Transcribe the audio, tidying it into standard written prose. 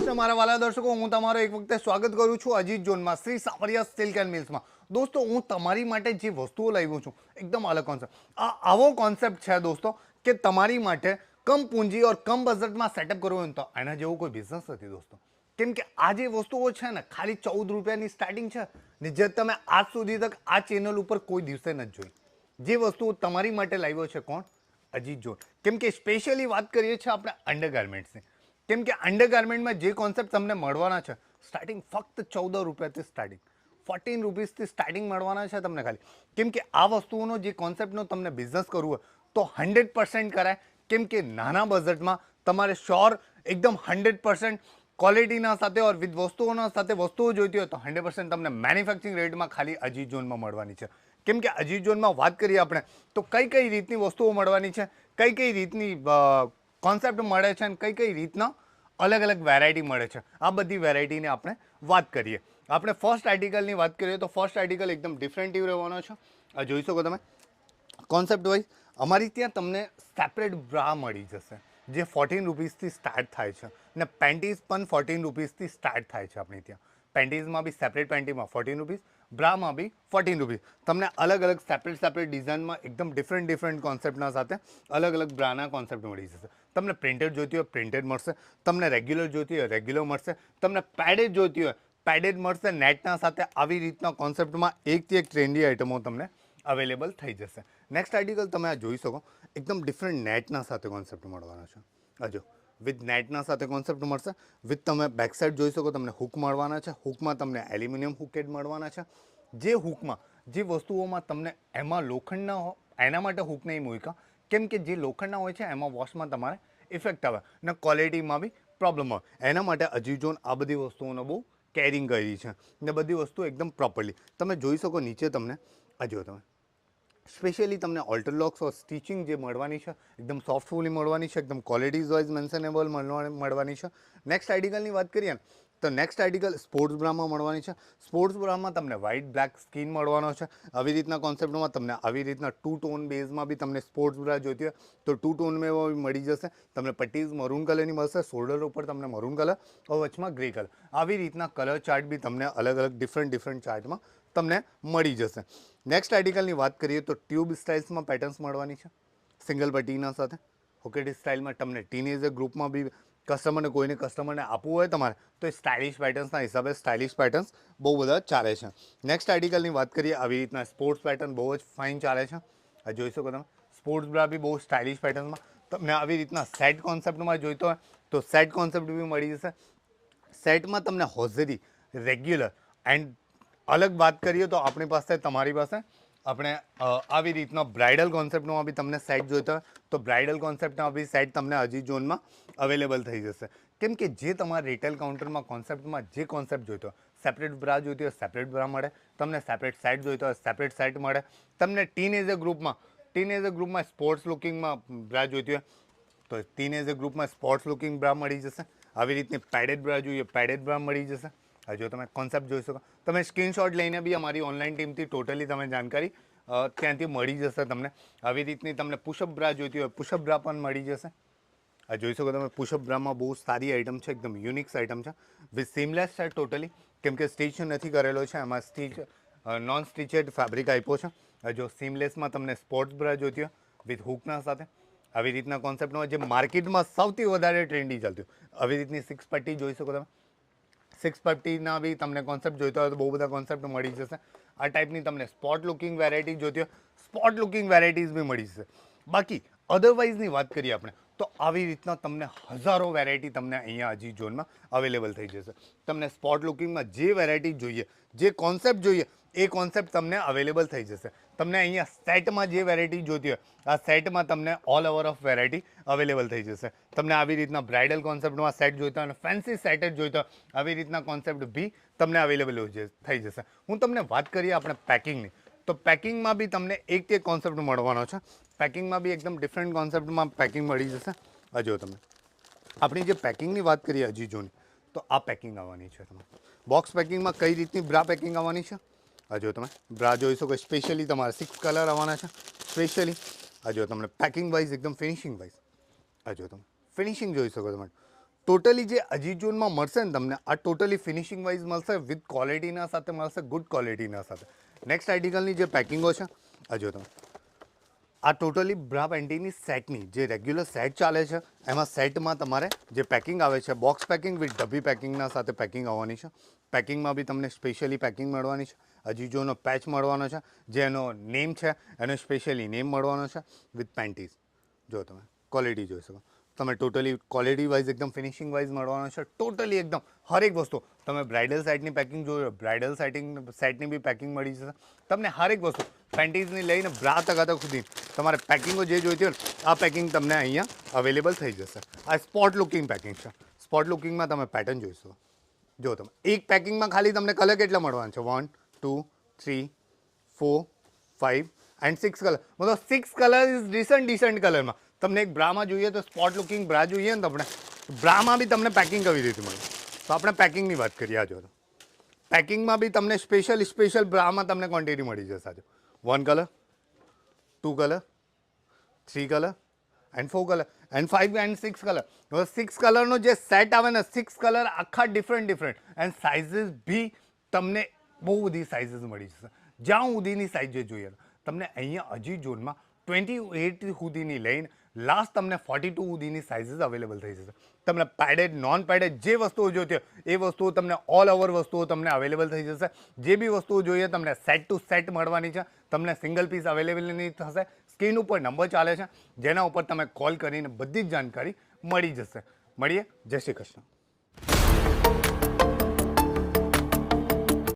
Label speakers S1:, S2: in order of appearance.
S1: નમસ્તે મારા વાલા દર્શકો, હું તમારો એક વખતે સ્વાગત કરું છું અજીત ઝોનમાં શ્રી સાવરિયા સિલ્ક એન્ડ મિલ્સમાં. દોસ્તો, હું તમારી માટે જે વસ્તુઓ લાવ્યો છું એકદમ અલગ કોન્સેપ્ટ. આવો કોન્સેપ્ટ છે દોસ્તો કે તમારી માટે કમ પૂંજી ઓર કમ બજેટમાં સેટઅપ કરવું હોય તો એના જેવો કોઈ બિઝનેસ નથી દોસ્તો. કેમ કે આ જે વસ્તુઓ છે ને ખાલી 14 રૂપિયાની સ્ટાર્ટિંગ છે ને, જે તમે આજ સુધી તક આ ચેનલ ઉપર કોઈ દિવસે નથી જોઈ. જે વસ્તુઓ તમારી માટે લાવ્યો છે કોણ? અજીત ઝોન. કેમ કે સ્પેશિયલી વાત કરીએ છીએ આપણે અંડરગાર્મેન્ટ્સની. કેમ કે અંડરગાર્મેન્ટમાં જે કોન્સેપ્ટ તમને મળવાના છે સ્ટાર્ટિંગ ફક્ત 14 રૂપિયાથી સ્ટાર્ટિંગ 14 રૂપીસથી સ્ટાર્ટિંગ મળવાના છે તમને ખાલી. કેમ કે આ વસ્તુઓનો જે કોન્સેપ્ટનો તમને બિઝનેસ કરવું હોય તો 100% કરાય. કેમ કે નાના બજેટમાં તમારે શ્યોર એકદમ 100% ક્વોલિટીના સાથે ઓર વિથ વસ્તુઓના સાથે વસ્તુઓ જોઈતી હોય તો 100% તમને મેન્યુફેક્ચરિંગ રેટમાં ખાલી અજીત ઝોનમાં મળવાની છે. કેમ કે અજીત ઝોનમાં વાત કરીએ આપણે તો કઈ કઈ રીતની વસ્તુઓ મળવાની છે, કઈ કઈ રીતની કોન્સેપ્ટ મળે છે અને કઈ કઈ રીતના અલગ અલગ વેરાયટી મળે છે, આ બધી વેરાયટીની આપણે વાત કરીએ. આપણે ફર્સ્ટ આર્ટિકલની વાત કરીએ તો ફર્સ્ટ આર્ટિકલ એકદમ ડિફરન્ટિવ રહેવાનો છે. આ જોઈ શકો તમે કોન્સેપ્ટ વાઇઝ અમારી ત્યાં તમને સેપરેટ બ્રા મળી જશે જે 14 રૂપીસથી સ્ટાર્ટ થાય છે ને પેન્ટીઝ પણ 14 રૂપીસથી સ્ટાર્ટ થાય છે આપણી ત્યાં. પેન્ટીઝમાં બી સેપરેટ પેન્ટીમાં 14 રૂપીસ, બ્રામાં બી 14 રૂપીસ. તમને અલગ અલગ સેપરેટ ડિઝાઇનમાં એકદમ ડિફરન્ટ કોન્સેપ્ટના સાથે અલગ અલગ બ્રાના કોન્સેપ્ટ મળી જશે. તમને પ્રિન્ટેડ જોઈતી હોય પ્રિન્ટેડ મળશે, તમને રેગ્યુલર જોઈતી હોય રેગ્યુલર મળશે, તમને પેડેડ જોઈતી હોય પેડેડ મળશે નેટના સાથે. આવી રીતના કોન્સેપ્ટમાં એકથી એક ટ્રેન્ડી આઇટમો તમને અવેલેબલ થઈ જશે. નેક્સ્ટ આર્ટિકલ તમે આ જોઈ શકો એકદમ ડિફરન્ટ નેટના સાથે કોન્સેપ્ટ મળવાનો છે. આ જો વિથ નેટના સાથે કોન્સેપ્ટ મળશે. વિથ તમે બેક સાઈડ જોઈ શકો તમને હુક મળવાના છે. હુકમાં તમને એલ્યુમિનિયમ હુકેડ મળવાના છે. જે હુકમાં જે વસ્તુઓમાં તમને એમાં લોખંડના એના માટે હુક નહીં મૂક્યા. કેમ કે જે લોખંડના હોય છે એમાં વોશમાં તમારે ઇફેક્ટ આવે ને ક્વોલિટીમાં બી પ્રોબ્લેમ આવે. એના માટે અજીત ઝોન આ બધી વસ્તુઓનો બહુ કેરિંગ કરી છે ને બધી વસ્તુ એકદમ પ્રોપરલી તમે જોઈ શકો. નીચે તમને આ જો તમે સ્પેશિયલી તમને ઓલ્ટરલોક્સ ઓર સ્ટિચિંગ જે મળવાની છે એકદમ સોફ્ટફુલી મળવાની છે, એકદમ ક્વોલિટીઝ વાઇઝ મેન્શનેબલ મળવાની છે. નેક્સ્ટ આર્ટિકલની વાત કરીએ ને તો નેક્સ્ટ આર્ટિકલ સ્પોર્ટ્સ બ્રામાં મળવાની છે. સ્પોર્ટ્સ બ્રામાં તમને વ્હાઇટ બ્લેક સ્કીન મળવાનો છે. આવી રીતના કોન્સેપ્ટમાં તમને આવી રીતના 2 ટોન બેઝમાં બી તમને સ્પોર્ટ્સ બ્રા જોઈતી હોય તો 2 ટોનમાં બી મળી જશે. તમને પટ્ટીઝ મરૂન કલરની મળશે, શોલ્ડર ઉપર તમને મરૂન કલર और વચમાં ગ્રે કલર. આવી રીતના કલર ચાર્ટ બી તમને અલગ અલગ ડિફરન્ટ ચાર્ટમાં તમને મળી જશે. નેક્સ્ટ આર્ટિકલની વાત કરીએ તો ટ્યુબ સ્ટાઇલ્સમાં પેટર્ન્સ મળવાની છે સિંગલ પટ્ટીના સાથે. હોકેટી સ્ટાઇલમાં તમને ટીનેજર ગ્રુપમાં બી કસ્ટમરને આપવું હોય તમારે તો એ સ્ટાઇલિશ પેટર્ન્સના હિસાબે સ્ટાઇલિશ પેટર્ન્સ બહુ બધા ચાલે છે. નેક્સ્ટ આર્ટિકલની વાત કરીએ આવી રીતના સ્પોર્ટ્સ પેટર્ન બહુ જ ફાઇન ચાલે છે. આ જોઈ શકો તમે સ્પોર્ટ્સ બ્રા બી બહુ સ્ટાઇલિશ પેટર્નમાં. તમને આવી રીતના સેટ કોન્સેપ્ટમાં જોઈતો હોય તો સેટ કોન્સેપ્ટ બી મળી જશે. સેટમાં તમને હોઝરી રેગ્યુલર એન્ડ અલગ વાત કરીએ તો આપણી પાસે તમારી પાસે આપણે આવી રીતના બ્રાઇડલ કોન્સેપ્ટમાં બી તમને સેટ જોઈતા હોય તો બ્રાઇડલ કોન્સેપ્ટમાં બી સેટ તમને અજીત ઝોનમાં અવેલેબલ થઈ જશે. કેમ કે જે તમારા રિટેલ કાઉન્ટરમાં કોન્સેપ્ટમાં જે કોન્સેપ્ટ જોઈતો હોય, સેપરેટ બ્રા જોઈતી હોય સેપરેટ બ્રા મળે, તમને સેપરેટ સેટ જોઈતો હોય સેપરેટ સેટ મળે, તમને ટીનેજર ગ્રુપમાં સ્પોર્ટ્સ લુકિંગમાં બ્રા જોઈતી હોય તો ટીનેજર ગ્રુપમાં સ્પોર્ટ્સ લુકિંગ બ્રા મળી જશે. આવી રીતની પેડેડ બ્રા જોઈએ પેડેડ બ્રા મળી જશે. જો તમે કોન્સેપ્ટ જોઈ શકો તમે સ્ક્રીનશોટ લઈને બી અમારી ઓનલાઈન ટીમથી ટોટલી તમે જાણકારી ત્યાંથી મળી જશે તમને. આવી રીતની તમને પુશઅપ બ્રા જોઈતી હોય પુશઅપ બ્રા પણ મળી જશે. આ જોઈ શકો તમે પુશઅપ બ્રામાં બહુ સારી આઇટમ છે, એકદમ યુનિક્સ આઇટમ છે વિથ સીમલેસ છે ટોટલી. કેમ કે સ્ટીચ નથી કરેલો છે, એમાં નોન સ્ટીચેડ ફેબ્રિક આપ્યો છે. જો સીમલેસમાં તમને સ્પોર્ટ્સ બ્રા જોઈતી હોય વિથ હુકના સાથે આવી રીતના કોન્સેપ્ટમાં જે માર્કેટમાં સૌથી વધારે ટ્રેન્ડી ચાલતી હોય આવી રીતની 6 પટ્ટી જોઈ શકો તમે. 6 પટ્ટીના બી તમને કોન્સેપ્ટ જોઈતો હોય તો બહુ બધા કોન્સેપ્ટ મળી જશે. આ ટાઈપની તમને સ્પોટ લુકિંગ વેરાયટી જોઈતી હોય સ્પોટ લુકિંગ વેરાયટીઝ બી મળી જશે. બાકી અધરવાઇઝની વાત કરીએ આપણે તો આવી રીતના તમને હજારો વેરાયટી તમને અહીંયા અજીત ઝોનમાં અવેલેબલ થઈ જશે. તમને સ્પોટ લુકિંગમાં જે વેરાયટી જોઈએ જે કોન્સેપ્ટ જોઈએ એ કોન્સેપ્ટ તમને અવેલેબલ થઈ જશે. તમને અહીંયા સેટમાં જે વેરાયટી જોઈતી હોય આ સેટમાં તમને all over of variety available થઈ જશે. તમને આવી રીતના બ્રાઇડલ કોન્સેપ્ટમાં સેટ જોઈતા હોય અને ફેન્સી સેટ જ જોઈતા હોય આવી રીતના કોન્સેપ્ટ બી તમને અવેલેબલ થઈ જશે. હું તમને વાત કરીએ આપણે પેકિંગની તો પેકિંગમાં બી તમને એક કોન્સેપ્ટ મળવાનો છે. પેકિંગમાં બી એકદમ ડિફરન્ટ કોન્સેપ્ટમાં પેકિંગ મળી જશે. આ જો તમે આપણી જે પેકિંગની વાત કરીએ અજીત ઝોનની તો આ પેકિંગ આવવાની છે. તમે બોક્સ પેકિંગમાં કઈ રીતની બ્રા પેકિંગ આવવાની છે આ જો તમે બ્રા જોઈ શકો. સ્પેશિયલી તમારે 6 કલર આવવાના છે સ્પેશિયલી. આ જો તમને પેકિંગ વાઇઝ એકદમ ફિનિશિંગ વાઇઝ આ જો તમે ફિનિશિંગ જોઈ શકો તમે ટોટલી જે અજીત ઝોનમાં મળશે ને તમને આ ટોટલી ફિનિશિંગ વાઇઝ મળશે વિથ ક્વોલિટીના સાથે મળશે, ગુડ ક્વોલિટીના સાથે. નેક્સ્ટ આર્ટિકલની જે પેકિંગો છે આ જો તમે આ ટોટલી બ્રા પેન્ટીની સેટની જે રેગ્યુલર સેટ ચાલે છે એમાં સેટમાં તમારે જે પેકિંગ આવે છે બોક્સ પેકિંગ વિથ ડબ્બી પેકિંગના સાથે પેકિંગ આવવાની છે. પેકિંગમાં બી તમને સ્પેશિયલી પેકિંગ મળવાની છે. અજીત ઝોનો પેચ મળવાનો છે જે એનો નેમ છે એનો સ્પેશિયલી નેમ મળવાનો છે વિથ પેન્ટીઝ. જો તમે ક્વોલિટી જોઈ શકો તમે ટોટલી ક્વોલિટી વાઇઝ એકદમ ફિનિશિંગ વાઇઝ મળવાનો છે. ટોટલી એકદમ હરેક વસ્તુ તમે બ્રાઇડલ સેટની પેકિંગ જોયો, બ્રાઇડલ સેટની બી પેકિંગ મળી જશે તમને. હરેક વસ્તુ પેન્ટીઝની લઈને બ્રા તક સુધી તમારે પેકિંગો જે જોઈતી હોય આ પેકિંગ તમને અહીંયા અવેલેબલ થઈ જશે. આ સ્પોટ લુકિંગ પેકિંગ છે. સ્પોટ લુકિંગમાં તમે પેટર્ન જોઈશો. જો તમે એક પેકિંગમાં ખાલી તમને કલર કેટલા મળવાના છે 1 2 3 4 5 એન્ડ 6 કલર. મતલબ 6 કલર ઇઝ ડિસન્ટ કલરમાં તમને એક બ્રામાં જોઈએ તો સ્પોટ લુકિંગ બ્રા જોઈએ ને તમને બ્રામાં બી તમને પેકિંગ કેવી રીતે મળે તો આપણે પેકિંગની વાત કરીએ. આ જો પેકિંગમાં બી તમને સ્પેશિયલ બ્રામાં તમને ક્વોન્ટિટી મળી જશે. આજે 1 colour 2 colour 3 colour and 4 colour and 5 and 6 colour. 6 કલરનો જે સેટ આવે ને 6 કલર આખા ડિફરન્ટ એન્ડ સાઇઝીસ બી તમને બહુ બધી સાઇઝીસ મળી જશે. જ્યાં સુધીની સાઇઝ જે જોઈએ તમને અહીંયા અજીત ઝોનમાં 28 સુધીની લઈને લાસ્ટ તમને 42 સુધીની સાઇઝીસ અવેલેબલ થઈ જશે. તમને પેડેડ નોન પેડેડ જે વસ્તુઓ જોઈતી હોય એ વસ્તુઓ તમને ઓલ ઓવર વસ્તુઓ તમને અવેલેબલ થઈ જશે. જે બી વસ્તુઓ જોઈએ તમને સેટ ટુ સેટ મળવાની છે. તમને સિંગલ પીસ અવેલેબલ નહીં થશે. સ્ક્રીન ઉપર નંબર ચાલે છે જેના ઉપર તમે કોલ કરીને બધી જ જાણકારી મળી જશે. મળીએ. જય શ્રી કૃષ્ણ.